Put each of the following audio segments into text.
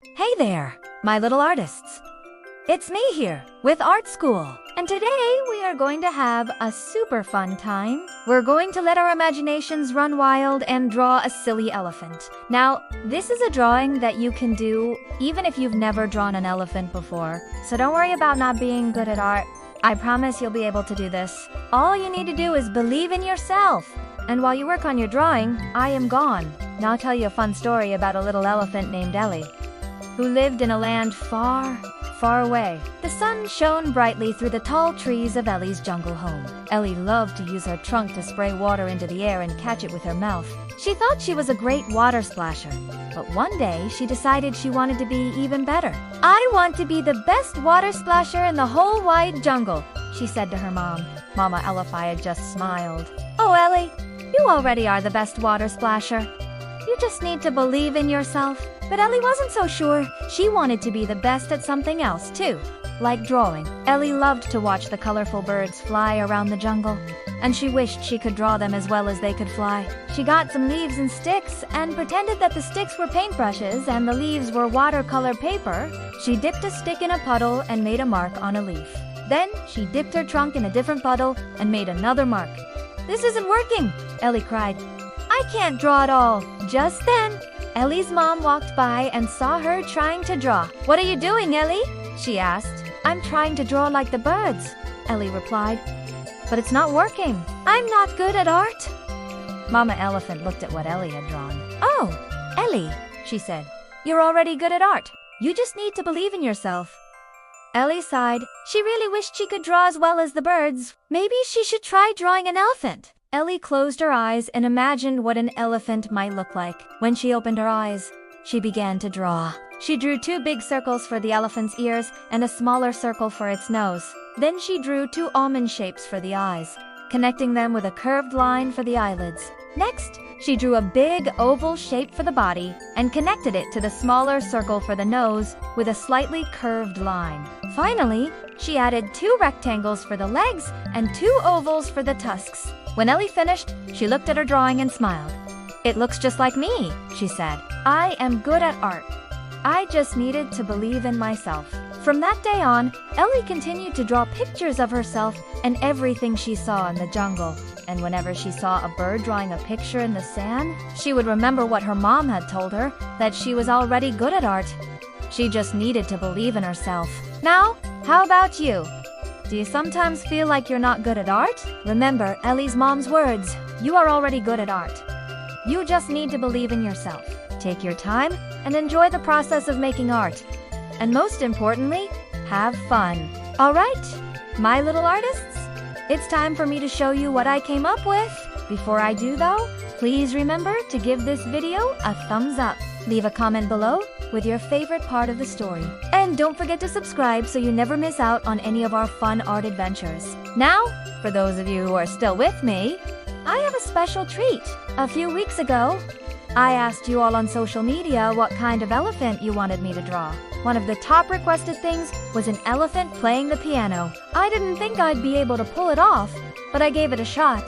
Hey there, my little artists. It's me here with Art School. And today we are going to have a super fun time. We're going to let our imaginations run wild and draw a silly elephant. Now, this is a drawing that you can do even if you've never drawn an elephant before. So don't worry about not being good at art. I promise you'll be able to do this. All you need to do is believe in yourself. And while you work on your drawing, I am gone. Now I'll tell you a fun story about a little elephant named Ellie, who lived in a land far, far away. The sun shone brightly through the tall trees of Ellie's jungle home. Ellie loved to use her trunk to spray water into the air and catch it with her mouth. She thought she was a great water splasher, but one day she decided she wanted to be even better. "I want to be the best water splasher in the whole wide jungle," she said to her mom. Mama Elephant just smiled. "Oh, Ellie, you already are the best water splasher. You just need to believe in yourself." But Ellie wasn't so sure. She wanted to be the best at something else, too, like drawing. Ellie loved to watch the colorful birds fly around the jungle, and she wished she could draw them as well as they could fly. She got some leaves and sticks and pretended that the sticks were paintbrushes and the leaves were watercolor paper. She dipped a stick in a puddle and made a mark on a leaf. Then she dipped her trunk in a different puddle and made another mark. "This isn't working," Ellie cried. "I can't draw at all." Just then, Ellie's mom walked by and saw her trying to draw. "What are you doing, Ellie?" she asked. "I'm trying to draw like the birds," Ellie replied. "But it's not working. I'm not good at art." Mama Elephant looked at what Ellie had drawn. "Oh, Ellie," she said, "you're already good at art. You just need to believe in yourself." Ellie sighed. She really wished she could draw as well as the birds. Maybe she should try drawing an elephant. Ellie closed her eyes and imagined what an elephant might look like. When she opened her eyes, she began to draw. She drew 2 big circles for the elephant's ears and a smaller circle for its nose. Then she drew 2 almond shapes for the eyes, connecting them with a curved line for the eyelids. Next, she drew a big oval shape for the body and connected it to the smaller circle for the nose with a slightly curved line. Finally, she added 2 rectangles for the legs and 2 ovals for the tusks. When Ellie finished, she looked at her drawing and smiled. "It looks just like me," she said. "I am good at art. I just needed to believe in myself." From that day on, Ellie continued to draw pictures of herself and everything she saw in the jungle. And whenever she saw a bird drawing a picture in the sand, she would remember what her mom had told her, that she was already good at art. She just needed to believe in herself. Now, how about you? Do you sometimes feel like you're not good at art? Remember Ellie's mom's words. You are already good at art. You just need to believe in yourself. Take your time and enjoy the process of making art. And most importantly, have fun. All right, my little artists, it's time for me to show you what I came up with. Before I do though, please remember to give this video a thumbs up. Leave a comment below with your favorite part of the story. And don't forget to subscribe so you never miss out on any of our fun art adventures. Now, for those of you who are still with me, I have a special treat. A few weeks ago, I asked you all on social media what kind of elephant you wanted me to draw. One of the top requested things was an elephant playing the piano. I didn't think I'd be able to pull it off, but I gave it a shot.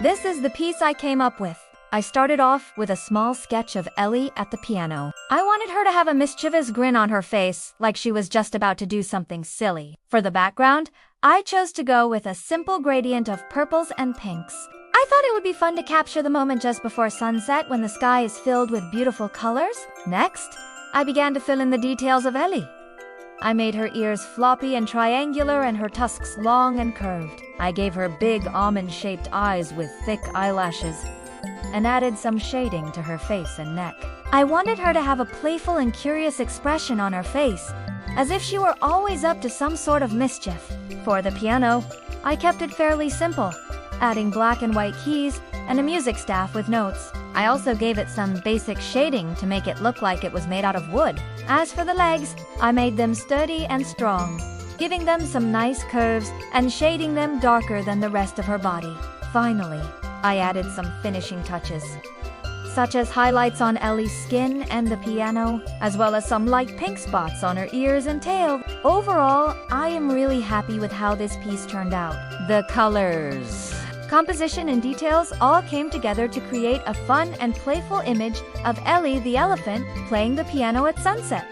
This is the piece I came up with. I started off with a small sketch of Ellie at the piano. I wanted her to have a mischievous grin on her face, like she was just about to do something silly. For the background, I chose to go with a simple gradient of purples and pinks. I thought it would be fun to capture the moment just before sunset when the sky is filled with beautiful colors. Next, I began to fill in the details of Ellie. I made her ears floppy and triangular and her tusks long and curved. I gave her big almond-shaped eyes with thick eyelashes and added some shading to her face and neck. I wanted her to have a playful and curious expression on her face, as if she were always up to some sort of mischief. For the piano, I kept it fairly simple, adding black and white keys and a music staff with notes. I also gave it some basic shading to make it look like it was made out of wood. As for the legs, I made them sturdy and strong, giving them some nice curves and shading them darker than the rest of her body. Finally, I added some finishing touches, such as highlights on Ellie's skin and the piano, as well as some light pink spots on her ears and tail. Overall, I am really happy with how this piece turned out. The colors Composition and details all came together to create a fun and playful image of Ellie the Elephant playing the piano at sunset.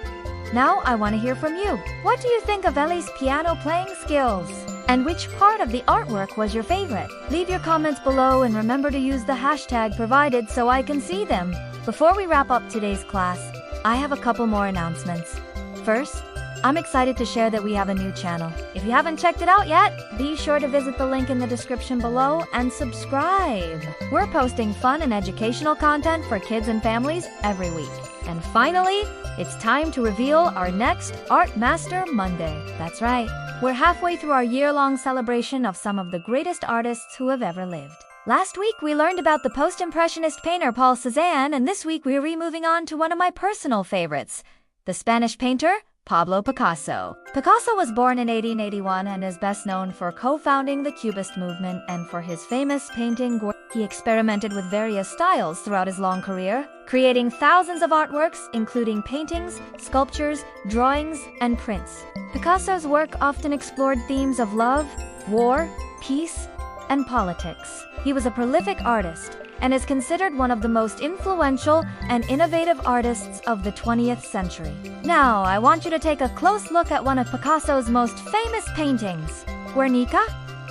Now I want to hear from you. What do you think of Ellie's piano playing skills? And which part of the artwork was your favorite? Leave your comments below and remember to use the hashtag provided so I can see them. Before we wrap up today's class, I have a couple more announcements. First, I'm excited to share that we have a new channel. If you haven't checked it out yet, be sure to visit the link in the description below and subscribe. We're posting fun and educational content for kids and families every week. And finally, it's time to reveal our next Art Master Monday. That's right. We're halfway through our year-long celebration of some of the greatest artists who have ever lived. Last week, we learned about the post-impressionist painter Paul Cézanne, and this week we're moving on to one of my personal favorites, the Spanish painter Pablo Picasso. Picasso was born in 1881 and is best known for co-founding the Cubist movement and for his famous painting. He experimented with various styles throughout his long career, creating thousands of artworks, including paintings, sculptures, drawings, and prints. Picasso's work often explored themes of love, war, peace, and politics. He was a prolific artist and is considered one of the most influential and innovative artists of the 20th century. Now, I want you to take a close look at one of Picasso's most famous paintings, Guernica.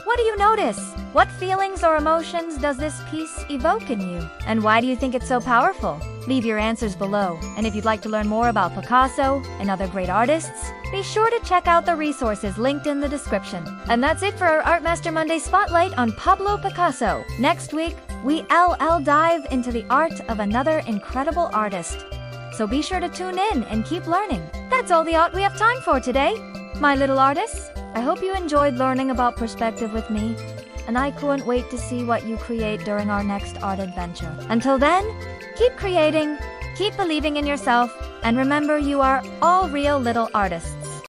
What do you notice? What feelings or emotions does this piece evoke in you? And why do you think it's so powerful? Leave your answers below. And if you'd like to learn more about Picasso and other great artists, be sure to check out the resources linked in the description. And that's it for our Art Master Monday Spotlight on Pablo Picasso. Next week, we dive into the art of another incredible artist. So be sure to tune in and keep learning. That's all the art we have time for today, my little artists. I hope you enjoyed learning about perspective with me, and I couldn't wait to see what you create during our next art adventure. Until then, keep creating, keep believing in yourself, and remember you are all real little artists.